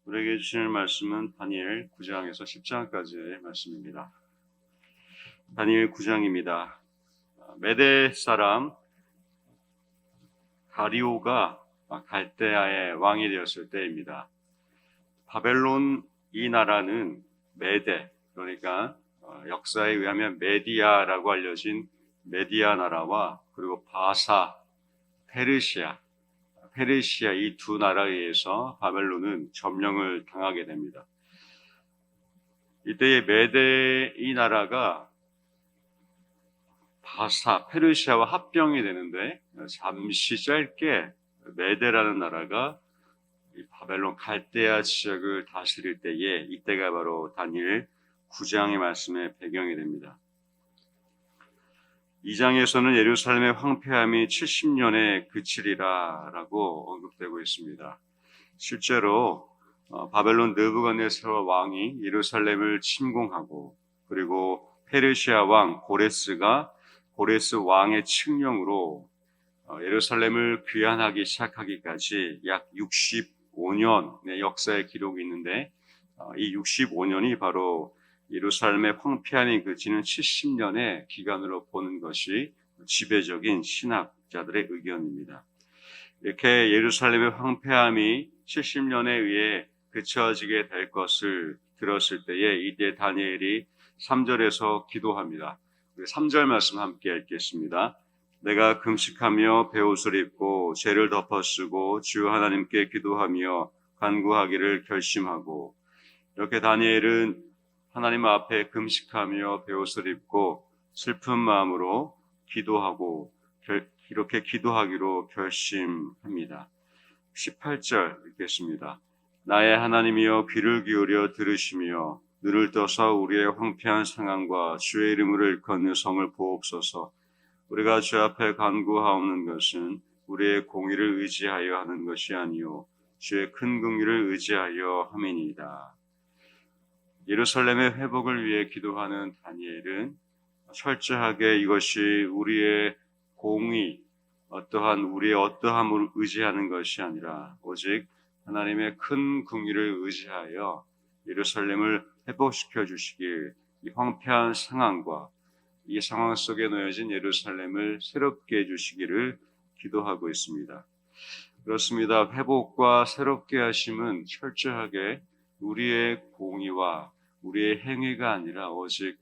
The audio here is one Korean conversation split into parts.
우리에게 주시는 말씀은 다니엘 9장에서 10장까지의 말씀입니다. 다니엘 9장입니다. 메대 사람 다리오가 갈대아의 왕이 되었을 때입니다. 바벨론 이 나라는 메대, 그러니까 역사에 의하면 메디아라고 알려진 메디아 나라와 그리고 바사, 페르시아 이 두 나라에 의해서 바벨론은 점령을 당하게 됩니다. 이때의 메대 이 나라가 바사, 페르시아와 합병이 되는데 잠시 짧게 메대라는 나라가 이 바벨론 갈대아 지역을 다스릴 때에 이때가 바로 다니엘 9장의 말씀의 배경이 됩니다. 2장에서는 예루살렘의 황폐함이 70년에 그치리라 라고 언급되고 있습니다. 실제로 바벨론 느부갓네살 왕이 예루살렘을 침공하고 그리고 페르시아 왕 고레스 왕의 칙령으로 예루살렘을 귀환하기 시작하기까지 약 65년의 역사의 기록이 있는데 이 65년이 바로 예루살렘의 황폐함이 그치는 70년의 기간으로 보는 것이 지배적인 신학자들의 의견입니다. 이렇게 예루살렘의 황폐함이 70년에 의해 그쳐지게 될 것을 들었을 때에 이때 다니엘이 3절에서 기도합니다. 3절 말씀 함께 읽겠습니다. 내가 금식하며 베옷을 입고 죄를 덮어쓰고 주 하나님께 기도하며 간구하기를 결심하고, 이렇게 다니엘은 하나님 앞에 금식하며 베옷을 입고 슬픈 마음으로 기도하고 이렇게 기도하기로 결심합니다. 18절 읽겠습니다. 나의 하나님이여 귀를 기울여 들으시며 눈을 떠서 우리의 황폐한 상황과 주의 이름을 일컫는 성을 보옵소서. 우리가 주 앞에 간구하옵는 것은 우리의 공의를 의지하여 하는 것이 아니요 주의 큰 긍휼을 의지하여 함이니이다. 예루살렘의 회복을 위해 기도하는 다니엘은 철저하게 이것이 우리의 공의, 우리의 어떠함을 의지하는 것이 아니라 오직 하나님의 큰 긍휼을 의지하여 예루살렘을 회복시켜 주시길, 이 황폐한 상황과 이 상황 속에 놓여진 예루살렘을 새롭게 해주시기를 기도하고 있습니다. 그렇습니다. 회복과 새롭게 하심은 철저하게 우리의 공의와 우리의 행위가 아니라 오직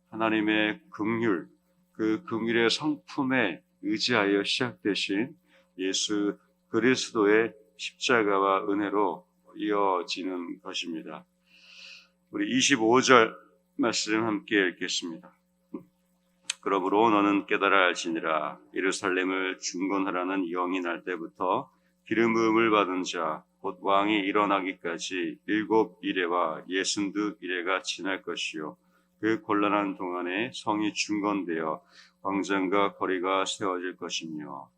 하나님의 긍휼, 그 긍휼의 성품에 의지하여 시작되신 예수 그리스도의 십자가와 은혜로 이어지는 것입니다. 우리 25절 말씀 함께 읽겠습니다. 그러므로 너는 깨달아 알지니라. 예루살렘을 중건하라는 영이 날 때부터 기름 부음을 받은 자 곧 왕이 일어나기까지 7이레와 62이레가 지날 것이요 그 곤란한 동안에 성이 중건되어 광장과 거리가 세워질 것이며.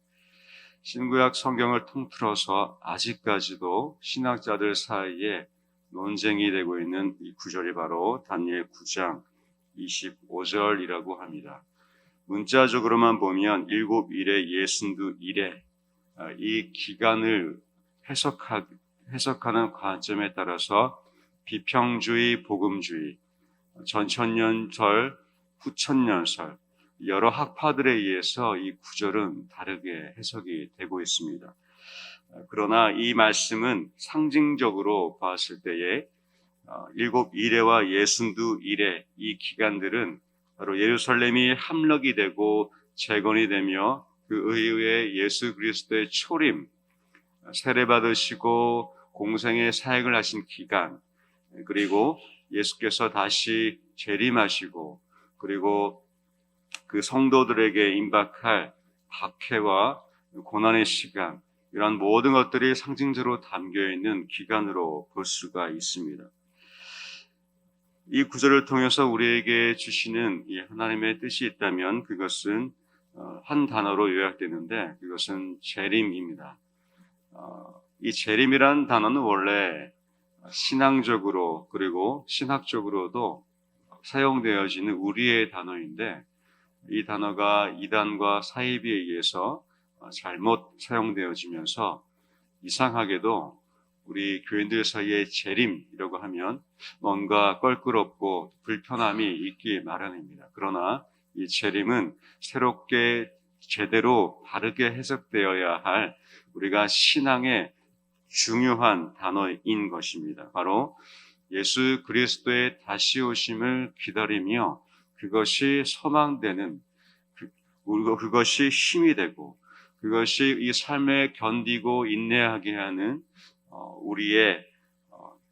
신구약 성경을 통틀어서 아직까지도 신학자들 사이에 논쟁이 되고 있는 이 구절이 바로 다니엘 9장 25절이라고 합니다. 문자적으로만 보면 7일에 62일에 이 기간을 해석하는 관점에 따라서 비평주의, 복음주의, 전천년설, 후천년설 여러 학파들에 의해서 이 구절은 다르게 해석이 되고 있습니다. 그러나 이 말씀은 상징적으로 봤을 때에 7일에와 62일의 이 기간들은 바로 예루살렘이 함락이 되고 재건이 되며 그 이후에 예수 그리스도의 초림, 세례받으시고 공생의 사역을 하신 기간, 그리고 예수께서 다시 재림하시고 그리고 그 성도들에게 임박할 박해와 고난의 시간, 이러한 모든 것들이 상징적으로 담겨있는 기간으로 볼 수가 있습니다. 이 구절을 통해서 우리에게 주시는 이 하나님의 뜻이 있다면 그것은 한 단어로 요약되는데 그것은 재림입니다. 이 재림이라는 단어는 원래 신앙적으로 그리고 신학적으로도 사용되어지는 우리의 단어인데 이 단어가 이단과 사이비에 의해서 잘못 사용되어지면서 이상하게도 우리 교인들 사이에 재림이라고 하면 뭔가 껄끄럽고 불편함이 있기 마련입니다. 그러나 이 재림은 새롭게 제대로 바르게 해석되어야 할 우리가 신앙의 중요한 단어인 것입니다. 바로 예수 그리스도의 다시 오심을 기다리며 그것이 소망되는 그것이 힘이 되고 그것이 이 삶에 견디고 인내하게 하는 우리의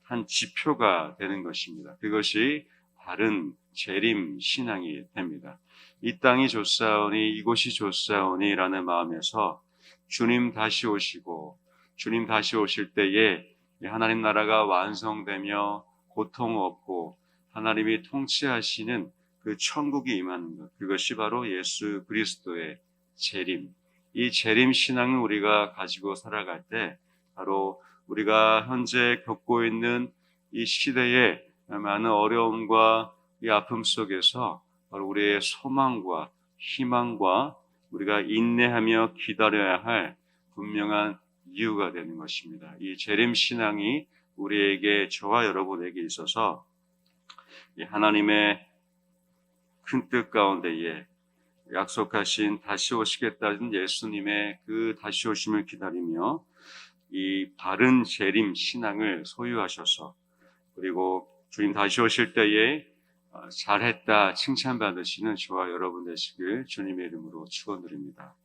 한 지표가 되는 것입니다. 그것이 바른 재림 신앙이 됩니다. 이 땅이 좋사오니 이곳이 좋사오니라는 마음에서 주님 다시 오시고 주님 다시 오실 때에 하나님 나라가 완성되며 고통 없고 하나님이 통치하시는 그 천국이 임하는 것, 그것이 바로 예수 그리스도의 재림. 이 재림 신앙을 우리가 가지고 살아갈 때 바로 우리가 현재 겪고 있는 이 시대의 많은 어려움과 이 아픔 속에서 바로 우리의 소망과 희망과 우리가 인내하며 기다려야 할 분명한 이유가 되는 것입니다. 이 재림 신앙이 우리에게, 저와 여러분에게 있어서 하나님의 큰 뜻 가운데에 약속하신 다시 오시겠다는 예수님의 그 다시 오심을 기다리며 이 바른 재림 신앙을 소유하셔서 그리고 주님 다시 오실 때에 잘했다 칭찬받으시는 저와 여러분 되시길 주님의 이름으로 축원드립니다.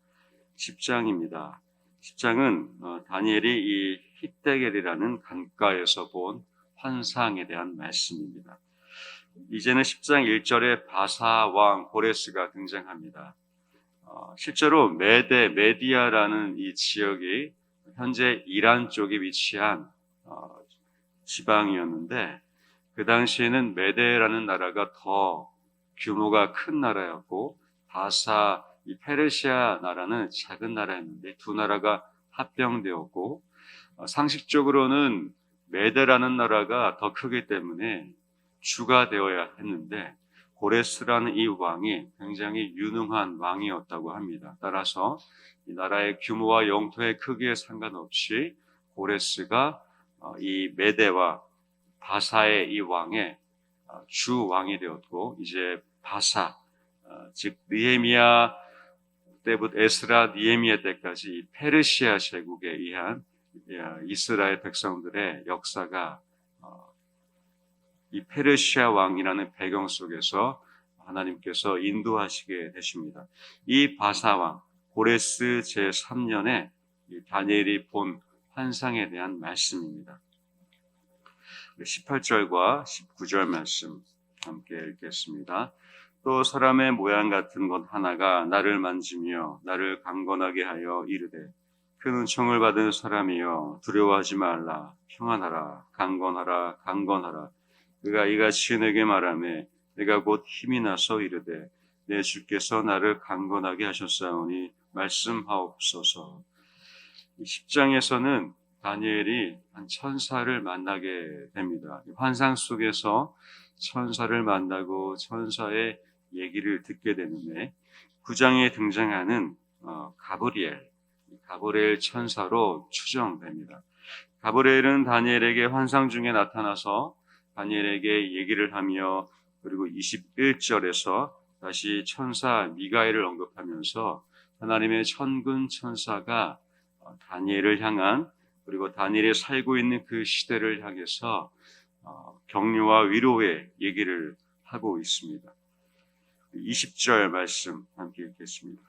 10장입니다. 10장은 다니엘이 이 히데겔이라는 강가에서 본 환상에 대한 말씀입니다. 이제는 10장 1절에 바사 왕 고레스가 등장합니다. 실제로 메디아라는 이 지역이 현재 이란 쪽에 위치한 지방이었는데 그 당시에는 메데라는 나라가 더 규모가 큰 나라였고 바사, 이 페르시아 나라는 작은 나라였는데 두 나라가 합병되었고 상식적으로는 메데라는 나라가 더 크기 때문에 주가 되어야 했는데 고레스라는 이 왕이 굉장히 유능한 왕이었다고 합니다. 따라서 이 나라의 규모와 영토의 크기에 상관없이 고레스가 이 메데와 바사의 이 왕의 주 왕이 되었고 이제 바사, 즉 느헤미야 때부터 에스라 느헤미야 때까지 이 페르시아 제국에 의한 이스라엘 백성들의 역사가 이 페르시아 왕이라는 배경 속에서 하나님께서 인도하시게 되십니다. 이 바사 왕 고레스 제3년에 다니엘이 본 환상에 대한 말씀입니다. 18절과 19절 말씀 함께 읽겠습니다. 또 사람의 모양 같은 것 하나가 나를 만지며 나를 강건하게 하여 이르되 큰 은총을 받은 사람이여 두려워하지 말라 평안하라 강건하라 강건하라 그가 이같이 내게 말하매 내가 곧 힘이 나서 이르되 내 주께서 나를 강건하게 하셨사오니 말씀하옵소서. 10장에서는 다니엘이 한 천사를 만나게 됩니다. 환상 속에서 천사를 만나고 천사의 얘기를 듣게 되는데 9장에 등장하는 가브리엘 천사로 추정됩니다. 가브리엘은 다니엘에게 환상 중에 나타나서 다니엘에게 얘기를 하며 그리고 21절에서 다시 천사 미가엘을 언급하면서 하나님의 천군 천사가 다니엘을 향한 그리고 다니엘이 살고 있는 그 시대를 향해서 격려와 위로의 얘기를 하고 있습니다. 20절 말씀 함께 읽겠습니다.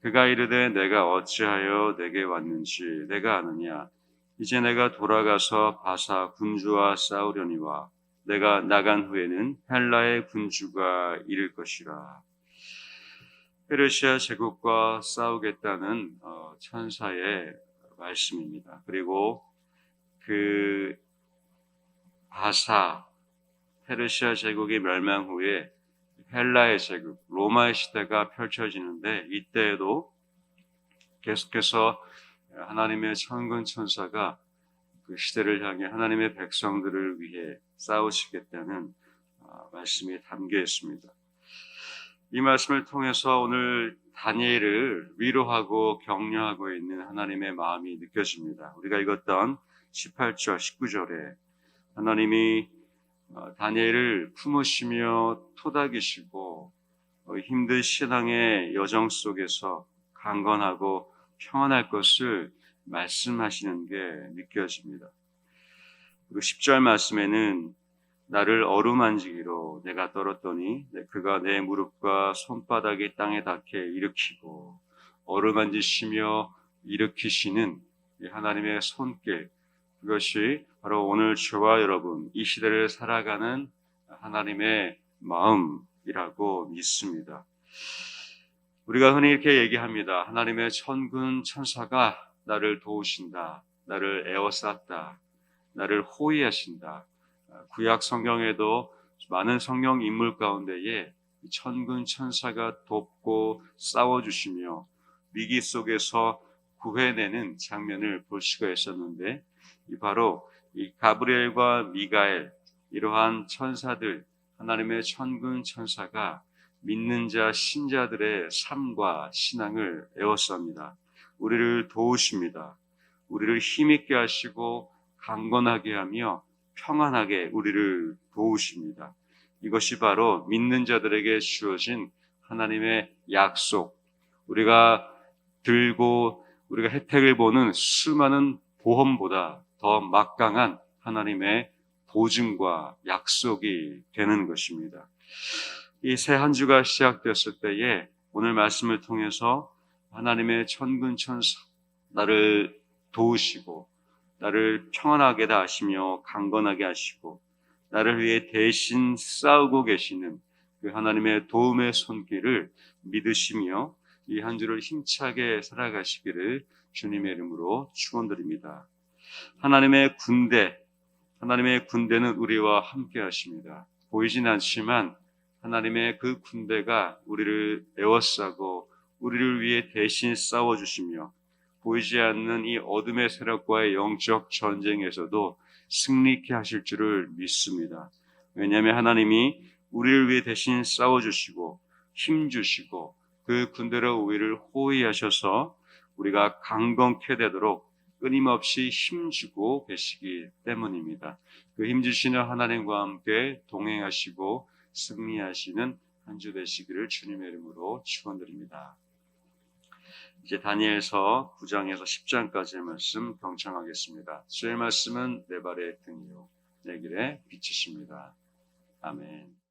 그가 이르되 내가 어찌하여 내게 왔는지 내가 아느냐 이제 내가 돌아가서 바사 군주와 싸우려니와 내가 나간 후에는 헬라의 군주가 이를 것이라. 페르시아 제국과 싸우겠다는 천사의 말씀입니다. 그리고 그 바사 페르시아 제국이 멸망 후에 헬라의 제국 로마의 시대가 펼쳐지는데 이때에도 계속해서 하나님의 천군 천사가 그 시대를 향해 하나님의 백성들을 위해 싸우시겠다는 말씀이 담겨 있습니다. 이 말씀을 통해서 오늘 다니엘을 위로하고 격려하고 있는 하나님의 마음이 느껴집니다. 우리가 읽었던 18절, 19절에 하나님이 다니엘을 품으시며 토닥이시고 힘든 신앙의 여정 속에서 강건하고 평안할 것을 말씀하시는 게 느껴집니다. 그리고 10절 말씀에는 나를 어루만지기로 내가 떨었더니 그가 내 무릎과 손바닥이 땅에 닿게 일으키고 어루만지시며 일으키시는 하나님의 손길, 그것이 바로 오늘 저와 여러분 이 시대를 살아가는 하나님의 마음이라고 믿습니다. 우리가 흔히 이렇게 얘기합니다. 하나님의 천군 천사가 나를 도우신다, 나를 에워쌌다, 나를 호위하신다. 구약 성경에도 많은 성경 인물 가운데에 천군 천사가 돕고 싸워주시며 위기 속에서 구해내는 장면을 볼 수가 있었는데, 바로 이 가브리엘과 미가엘, 이러한 천사들, 하나님의 천군 천사가 믿는 자 신자들의 삶과 신앙을 에워쌉니다. 우리를 도우십니다. 우리를 힘있게 하시고 강건하게 하며 평안하게 우리를 도우십니다. 이것이 바로 믿는 자들에게 주어진 하나님의 약속, 우리가 들고 우리가 혜택을 보는 수많은 보험보다 더 막강한 하나님의 보증과 약속이 되는 것입니다. 이 새 한 주가 시작되었을 때에 오늘 말씀을 통해서 하나님의 천군 천사, 나를 도우시고 나를 평안하게 다 하시며 강건하게 하시고 나를 위해 대신 싸우고 계시는 그 하나님의 도움의 손길을 믿으시며 이 한 주를 힘차게 살아가시기를 주님의 이름으로 축원드립니다. 하나님의 군대는 우리와 함께 하십니다. 보이진 않지만 하나님의 그 군대가 우리를 에워싸고 우리를 위해 대신 싸워주시며 보이지 않는 이 어둠의 세력과의 영적 전쟁에서도 승리케 하실 줄을 믿습니다. 왜냐하면 하나님이 우리를 위해 대신 싸워주시고 힘주시고 그 군대로 우리를 호위하셔서 우리가 강건케 되도록 끊임없이 힘주고 계시기 때문입니다. 그 힘주시는 하나님과 함께 동행하시고 승리하시는 한 주 되시기를 주님의 이름으로 축원드립니다. 이제 다니엘서 9장에서 10장까지의 말씀 경청하겠습니다. 주의 말씀은 내 발의 등이요 내 길에 빛이십니다. 아멘.